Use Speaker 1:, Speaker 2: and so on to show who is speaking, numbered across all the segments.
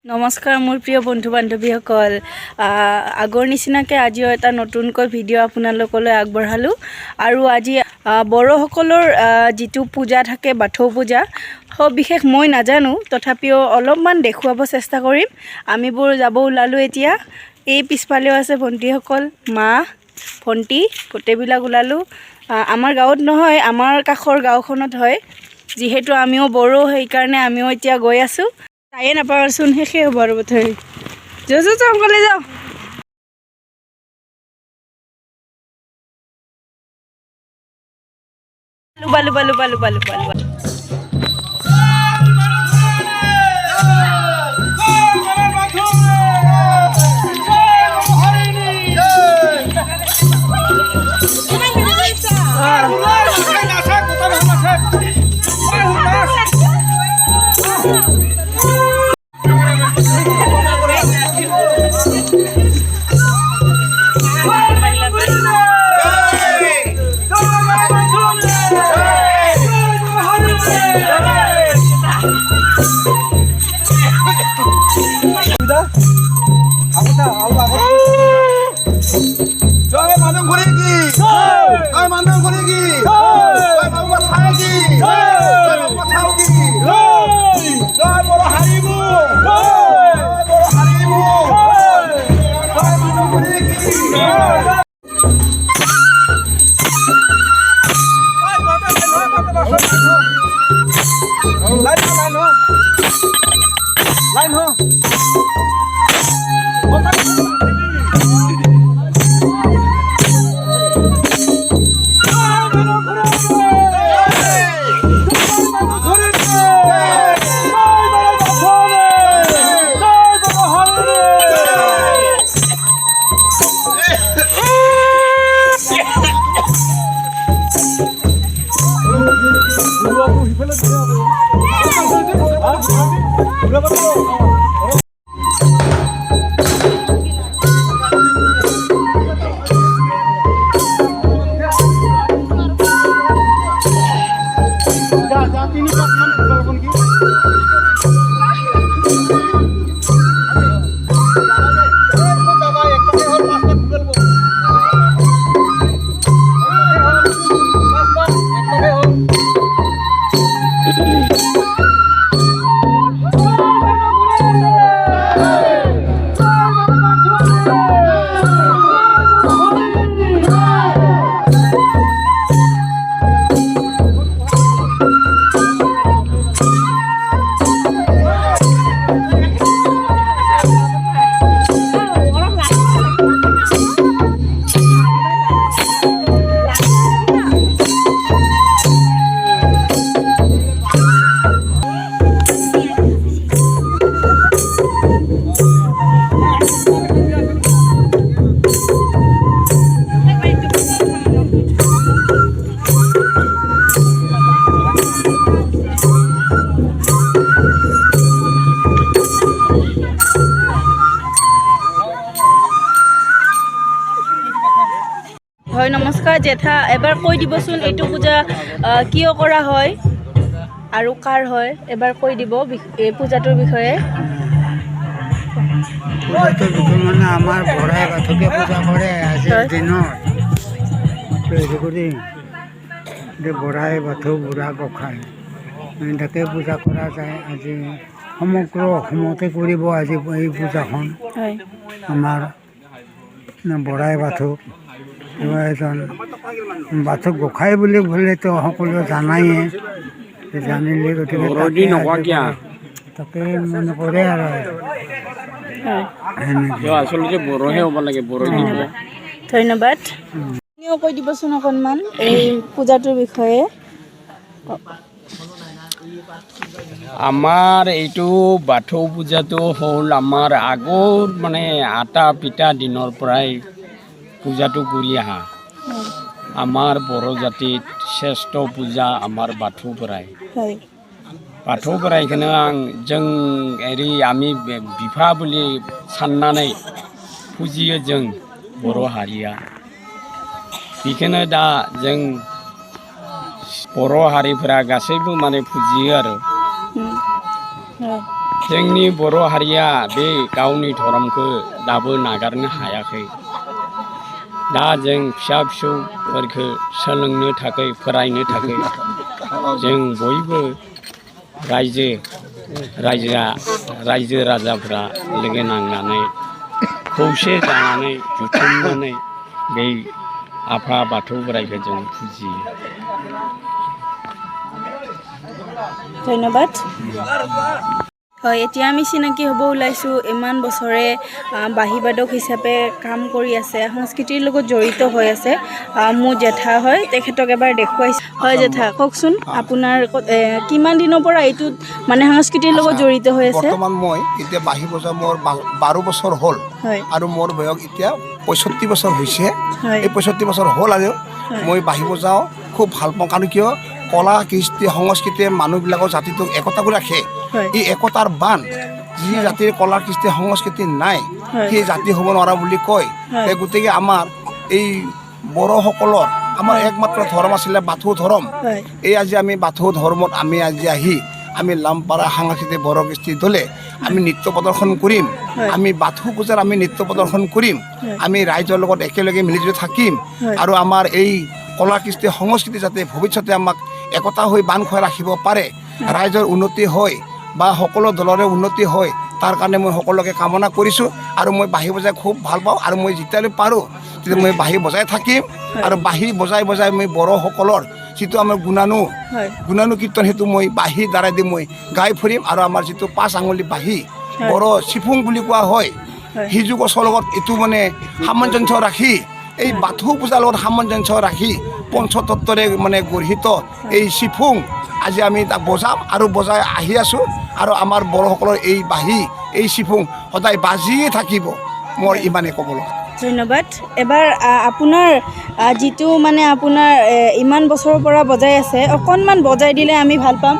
Speaker 1: নমস্কাৰ মোৰ প্ৰিয় বন্ধু বান্ধৱীসকল আগৰ নিচিনাকৈ আজিও এটা নতুনকৈ ভিডিঅ' আপোনালোকলৈ আগবঢ়ালোঁ আৰু আজি বড়োসকলৰ যিটো পূজা থাকে বাথৌ পূজা বিশেষ মই নাজানো তথাপিও অলপমান দেখুৱাব চেষ্টা কৰিম আমিবোৰ যাব ওলালোঁ এতিয়া এই পিছফালেও আছে ভণ্টিসকল মা ভণ্টি গোটেইবিলাক ওলালোঁ আমাৰ গাঁৱত নহয় আমাৰ কাষৰ গাঁওখনত হয় যিহেতু আমিও বড়ো সেইকাৰণে আমিও এতিয়া গৈ আছোঁ তাইয়ে নাপাওঁচোন শেষে হ'ব আৰু বোধহয় যাওঁ সোনকালে যাওঁ বালু
Speaker 2: জয় মানব করেগি জয় মানব করেগি জয় বাবা খায়গি জয় বাবা খাওগি জয় বড় হারিবু জয় বড় হারিবু জয় মানব করেগি লাইন হো
Speaker 1: হয় নমস্কাৰ জেঠা এবাৰ কৈ দিবচোন এইটো পূজা কিয় কৰা হয় আৰু কাৰ হয় এবাৰ কৈ দিব এই পূজাটোৰ বিষয়ে
Speaker 3: মানে আমাৰ বৰাই বাথৌকে পূজা কৰে আজিৰ দিনত হেৰি কৰি বৰাই বাথৌ বুঢ়া গোঁসাই তাকে পূজা কৰা যায় আজি সমগ্ৰ অসমতে কৰিব আজি এই পূজাখন আমাৰ বৰাই বাথৌ এজন বাথৌ গোঁসাই বুলি ক'লেতো সকলোৱে জানায়ে জানিলে গতিকে তাকে মানে কৰে আৰু
Speaker 4: আচলতে বড়োহে হ'ব লাগে বড়ো
Speaker 1: ধন্যবাদ আপুনিও কৈ দিবচোন অকণমান এই পূজাটোৰ বিষয়ে
Speaker 4: আমাৰ এইটো বাথৌ পূজাটো হ'ল আমাৰ আগৰ মানে আটা পিঠা দিনৰ পৰাই পূজাটো কৰি আহা আমাৰ বড়ো জাতিত শ্ৰেষ্ঠ পূজা আমাৰ বাথৌ পৰাই बाथौ बोराइखौनो जों ओरै आमी बिफा বুলি साननानै फुजियो जों बर' हारिया बेखौनो दा जों बर' हारिफोरा गासैबो माने फुजियो आरो जोंनि बर' हारिया बे गावनि धोरोमखौ दाबो नागारनो हायाखै दा जों फिसा फिसौफोरखौ सोलोंनो थाखाय फरायनो थाखाय जों बयबो रायजो राजाफ्रा लोगो नांनानै खौसे जानानै जुथुमनानै बे आफा बाथौ बोराइखौ जों फुजियो
Speaker 1: ধন্যবাদ হয় এতিয়া আমি চিনাকি হ'ব ওলাইছোঁ ইমান বছৰে বাঁহীবাদক হিচাপে কাম কৰি আছে সংস্কৃতিৰ লগত জড়িত হৈ আছে মোৰ জেঠা হয় তেখেতক এবাৰ দেখুৱাইছোঁ হয় জেঠা কওকচোন আপোনাৰ কিমান দিনৰ পৰা এইটোত মানে সংস্কৃতিৰ লগত জড়িত হৈ আছে
Speaker 2: বৰ্তমান মই এতিয়া বাঁহী বজা মোৰ 12 বছৰ হ'ল
Speaker 1: হয়
Speaker 2: আৰু মোৰ বয়স এতিয়া 65 বছৰ হৈছে
Speaker 1: হয়
Speaker 2: এই 65 বছৰ হ'ল আৰু মই বাঁহী বজাওঁ খুব ভাল পাওঁ কাৰণ কিয় কলা কৃষ্টি সংস্কৃতিয়ে মানুহবিলাকৰ জাতিটোক একতা কৰি ৰাখে
Speaker 1: হয়
Speaker 2: এই একতাৰ বান যি জাতিৰ কলা কৃষ্টি সংস্কৃতি নাই সেই জাতি হ'ব নোৱাৰা বুলি কয় গতিকে আমাৰ এই বড়োসকলৰ আমাৰ একমাত্ৰ ধৰ্ম আছিলে বাথৌ ধৰ্ম
Speaker 1: হয়
Speaker 2: এই আজি আমি বাথৌ ধৰ্মত আমি আজি আহি আমি লামপাৰা সাংস্কৃতিক বড়ো কৃষ্টি দলে আমি নৃত্য প্ৰদৰ্শন কৰিম আমি বাথৌ পূজাৰ আমি নৃত্য প্ৰদৰ্শন কৰিম আমি ৰাইজৰ লগত একেলগে মিলিজুলি থাকিম আৰু আমাৰ এই কলা কৃষ্টি সংস্কৃতি যাতে ভৱিষ্যতে আমাক একতা হৈ বান্ধ খুৱাই ৰাখিব পাৰে ৰাইজৰ উন্নতি হয় বা সকলো দলৰে উন্নতি হয় তাৰ কাৰণে মই সকলোকে কামনা কৰিছোঁ আৰু মই বাঁহী বজাই খুব ভাল পাওঁ আৰু মই যেতিয়ালৈ পাৰোঁ তেতিয়া মই বাঁহী বজাই থাকিম আৰু বাঁহী বজাই বজাই মই বড়োসকলৰ যিটো আমাৰ গুণানু কীৰ্তন সেইটো মই বাঁহীৰ দ্বাৰাই দি মই গাই ফুৰিম আৰু আমাৰ যিটো 5 আঙুলি বাঁহী বড়ো চিফুং বুলি কোৱা হয় সিজু গছৰ লগত এইটো মানে সামঞ্জস্য ৰাখি এই বাথৌ পূজাৰ লগত সামঞ্জস্য ৰাখি পঞ্চতত্বৰে মানে গঢ়িত এই চিফুং আজি আমি তাক বজাম আৰু বজাই আহি আছোঁ আৰু আমাৰ বড়োসকলৰ এই বাঁহী এই চিফুং সদায় বাজিয়ে থাকিব মোৰ ইমানে ক'ব লগা
Speaker 1: ধন্যবাদ এবাৰ আপোনাৰ যিটো মানে আপোনাৰ ইমান বছৰৰ পৰা বজাই আছে অকণমান বজাই দিলে আমি ভাল পাম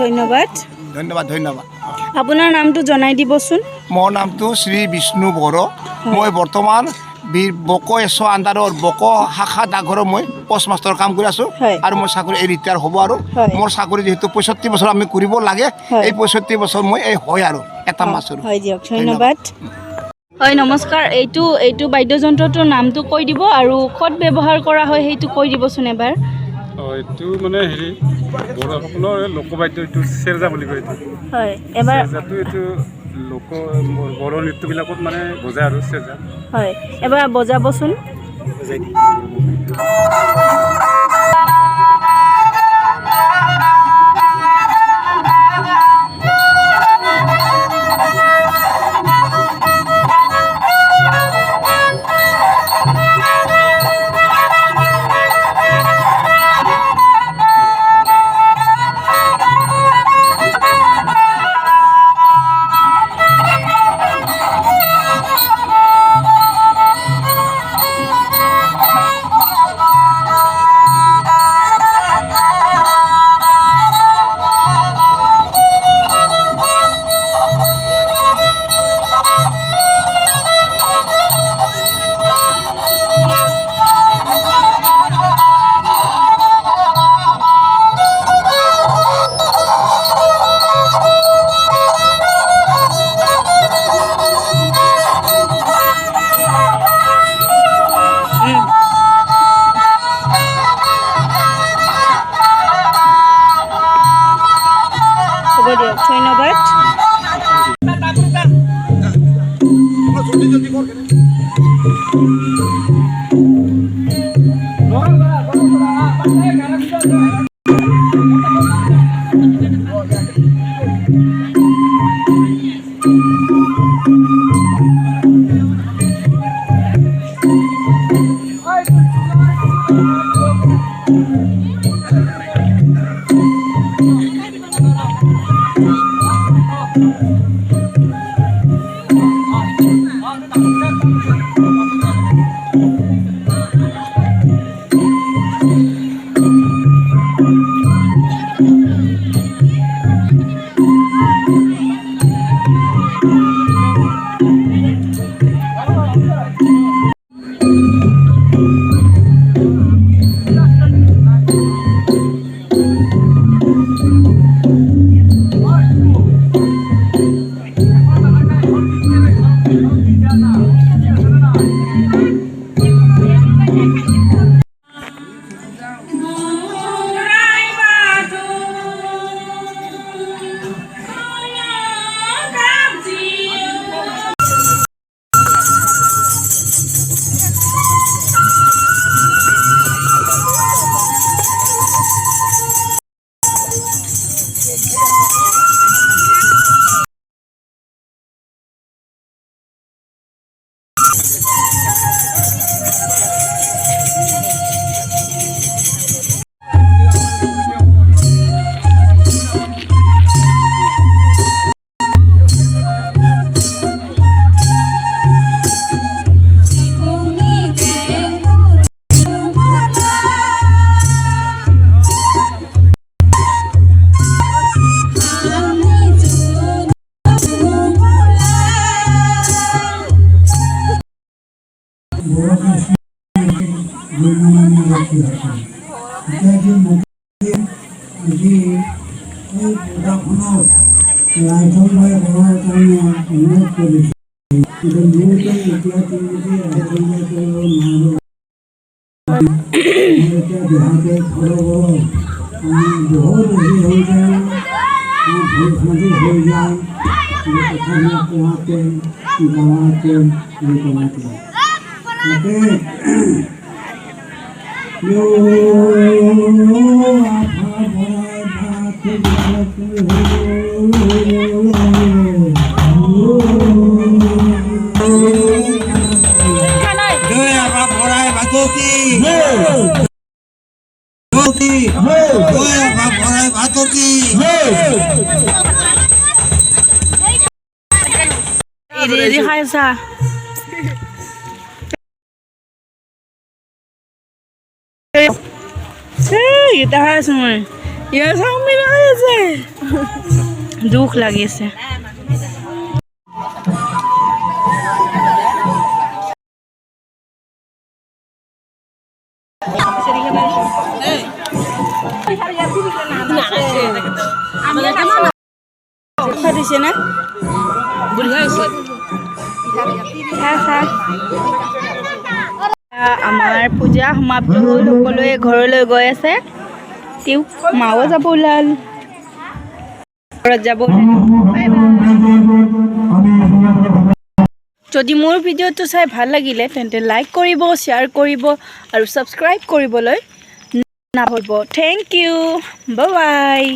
Speaker 1: ধন্যবাদ
Speaker 2: ধন্যবাদ
Speaker 1: আপোনাৰ নামটো জনাই দিবচোন
Speaker 2: মোৰ নামটো শ্ৰী বিষ্ণু বড়ো মই বৰ্তমান বকো এছ আণ্ডাৰৰ বকো শাখা ডাকঘৰৰ মই পোষ্ট মাষ্টৰ কাম কৰি আছোঁ আৰু মই চাকৰি ৰিটায়াৰ হ'ব আৰু মোৰ চাকৰি যিহেতু 65 বছৰ আমি কৰিব লাগে এই 65 বছৰ মই এই হয় আৰু এটা মাছ
Speaker 1: হয় দিয়ক ধন্যবাদ হয় নমস্কাৰ এইটো বাদ্যযন্ত্ৰটোৰ নামটো কৈ দিব আৰু ক'ত ব্যৱহাৰ কৰা হয় সেইটো কৈ দিবচোন এবাৰ
Speaker 5: এইটো মানে হেৰি বড়োসকলৰ লোকবাদ্য এইটো চেৰজা বুলি কয় এইটো
Speaker 1: হয় এবাৰ
Speaker 5: চেৰজাটো এইটো বড়ো নৃত্যবিলাকত মানে বজায় আৰু চেৰজা
Speaker 1: হয় এবাৰ বজাবচোন হ'ব দিয়ক ধন্যবাদ
Speaker 2: জলদি জলদি কৰ
Speaker 1: Ini Khaisa. Kita harus semua. Ya sambil aja. Duh lagi sih. Di sini. আমাৰ পূজা সমাপ্ত হ'ল সকলোৱে ঘৰলৈ গৈ আছে তেওঁ মাও যাব ওলাল ঘৰত যাব যদি মোৰ ভিডিঅ'টো চাই ভাল লাগিলে তেন্তে লাইক কৰিব শ্বেয়াৰ কৰিব আৰু ছাবস্ক্ৰাইব কৰিবলৈ নাপাহৰিব থেংক ইউ বাই বাই